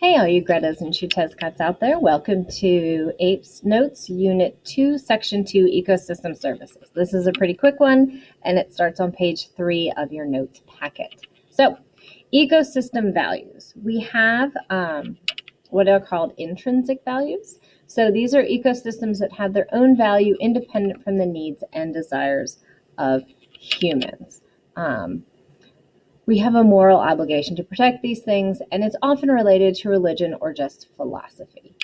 Hey, all you Gretas and Chutezcats out there. Welcome to APES Notes, Unit 2, Section 2, Ecosystem Services. This is a pretty quick one, and it starts on page 3 of your notes packet. So, ecosystem values. We have what are called intrinsic values. So these are ecosystems that have their own value independent from the needs and desires of humans. We have a moral obligation to protect these things, and it's often related to religion or just philosophy.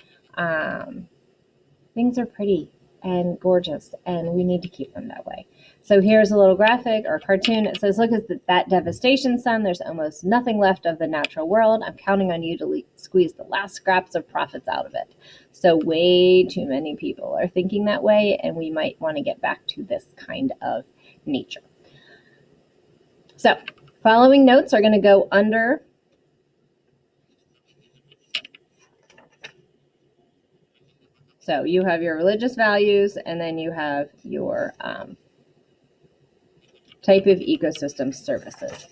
Things are pretty and gorgeous, and we need to keep them that way. So here's a little graphic or cartoon. It says, look at that devastation, son. There's almost nothing left of the natural world. I'm counting on you to squeeze the last scraps of profits out of it. So way too many people are thinking that way, and we might want to get back to this kind of nature. So following notes are going to go under so you have your religious values, and then you have your type of ecosystem services.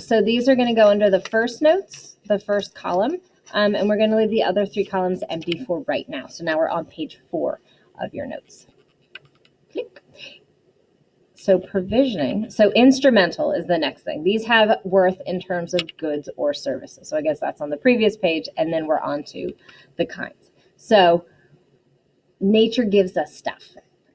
So these are going to go under the first notes, the first column, and we're going to leave the other 3 columns empty for right now. So now we're on page 4 of your notes. Click. So provisioning, so instrumental is the next thing. These have worth in terms of goods or services. So I guess that's on the previous page, and then we're on to the kinds. So nature gives us stuff.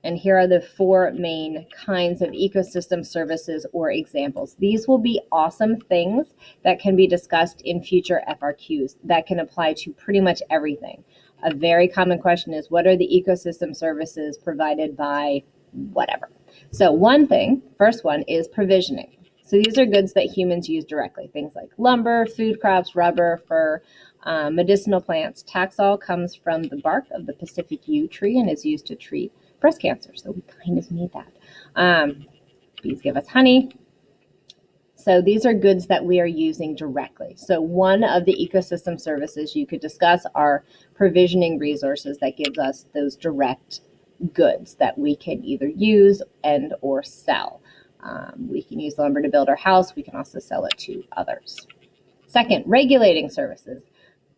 And here are the 4 main kinds of ecosystem services or examples. These will be awesome things that can be discussed in future FRQs that can apply to pretty much everything. A very common question is, what are the ecosystem services provided by whatever? So first one is provisioning. So these are goods that humans use directly. Things like lumber, food crops, rubber, fur, medicinal plants. Taxol comes from the bark of the Pacific yew tree and is used to treat breast cancer. So we kind of need that. Bees give us honey. So these are goods that we are using directly. So one of the ecosystem services you could discuss are provisioning resources that gives us those direct goods that we can either use and or sell. We can use lumber to build our house. We can also sell it to others. Second, regulating services.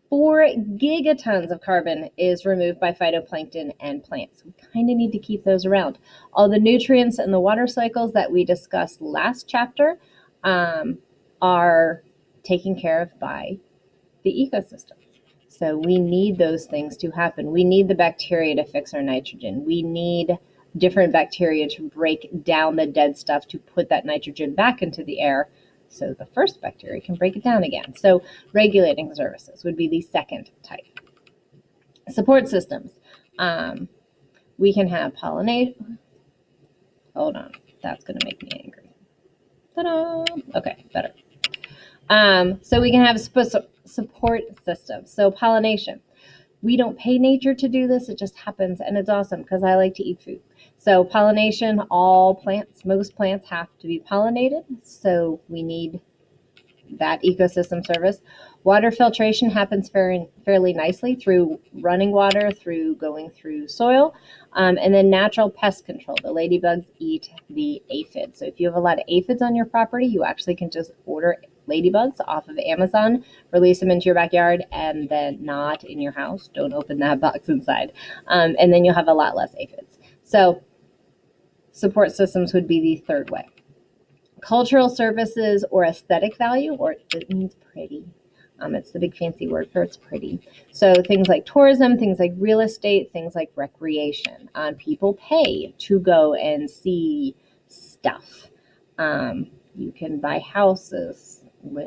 4 gigatons of carbon is removed by phytoplankton and plants. We kind of need to keep those around. All the nutrients and the water cycles that we discussed last chapter are taken care of by the ecosystem. So we need those things to happen. We need the bacteria to fix our nitrogen. We need different bacteria to break down the dead stuff to put that nitrogen back into the air so the first bacteria can break it down again. So regulating services would be the second type. Support systems. We can have pollination. Hold on, that's going to make me angry. Ta-da! Okay, better. So we can have support systems. So pollination. We don't pay nature to do this. It just happens, and it's awesome because I like to eat food. So pollination, most plants have to be pollinated. So we need that ecosystem service. Water filtration happens fairly nicely through running water, through going through soil, and then natural pest control. The ladybugs eat the aphids. So if you have a lot of aphids on your property, you actually can just order ladybugs off of Amazon, release them into your backyard, and then not in your house. Don't open that box inside. And then you'll have a lot less aphids. So support systems would be the third way. Cultural services or aesthetic value, or it means pretty. It's the big fancy word for it's pretty. So things like tourism, things like real estate, things like recreation. People pay to go and see stuff. You can buy houses.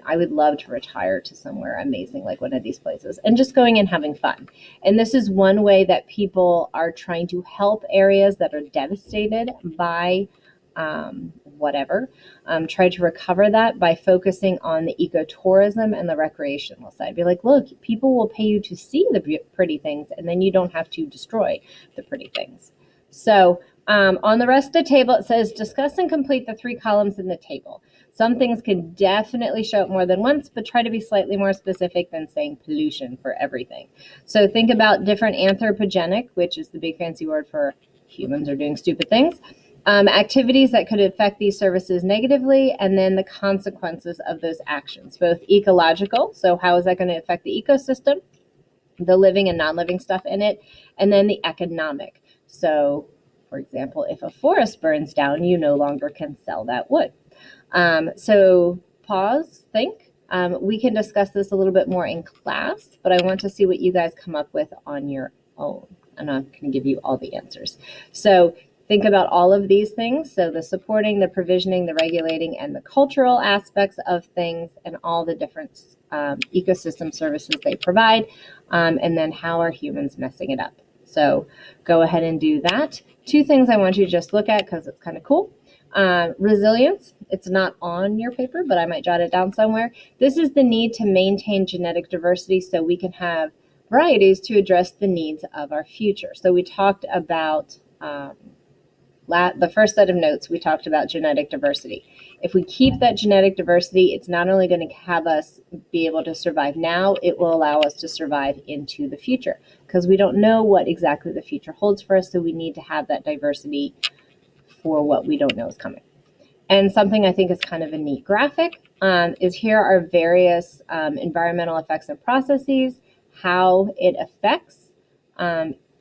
I would love to retire to somewhere amazing like one of these places and just going and having fun. And this is one way that people are trying to help areas that are devastated by whatever, try to recover that by focusing on the ecotourism and the recreational side. Be like, look, people will pay you to see the pretty things, and then you don't have to destroy the pretty things. So on the rest of the table, it says, discuss and complete the 3 columns in the table. Some things can definitely show up more than once, but try to be slightly more specific than saying pollution for everything. So think about different anthropogenic, which is the big fancy word for humans are doing stupid things, Activities that could affect these services negatively, and then the consequences of those actions, both ecological, so how is that going to affect the ecosystem, the living and non-living stuff in it, and then the economic. So, for example, if a forest burns down, you no longer can sell that wood. So pause, think. We can discuss this a little bit more in class, but I want to see what you guys come up with on your own. And I'm going to give you all the answers. So think about all of these things. So the supporting, the provisioning, the regulating, and the cultural aspects of things, and all the different ecosystem services they provide. And then how are humans messing it up? So go ahead and do that. 2 things I want you to just look at because it's kind of cool. Resilience, it's not on your paper, but I might jot it down somewhere. This is the need to maintain genetic diversity so we can have varieties to address the needs of our future. So we talked about the first set of notes, we talked about genetic diversity. If we keep that genetic diversity, it's not only going to have us be able to survive now, it will allow us to survive into the future, because we don't know what exactly the future holds for us, so we need to have that diversity for what we don't know is coming. And something I think is kind of a neat graphic is here are various environmental effects and processes, how it affects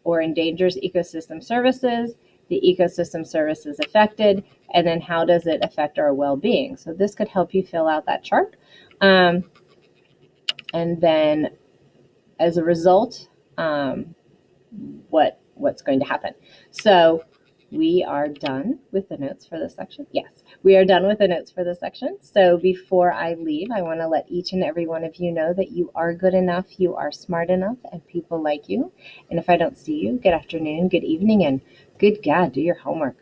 or endangers ecosystem services, the ecosystem services affected, and then how does it affect our well-being. So this could help you fill out that chart. And then as a result, what's going to happen. So we are done with the notes for this section. Yes, we are done with the notes for this section. So before I leave, I want to let each and every one of you know that you are good enough, you are smart enough, and people like you. And if I don't see you, good afternoon, good evening, and good God, do your homework.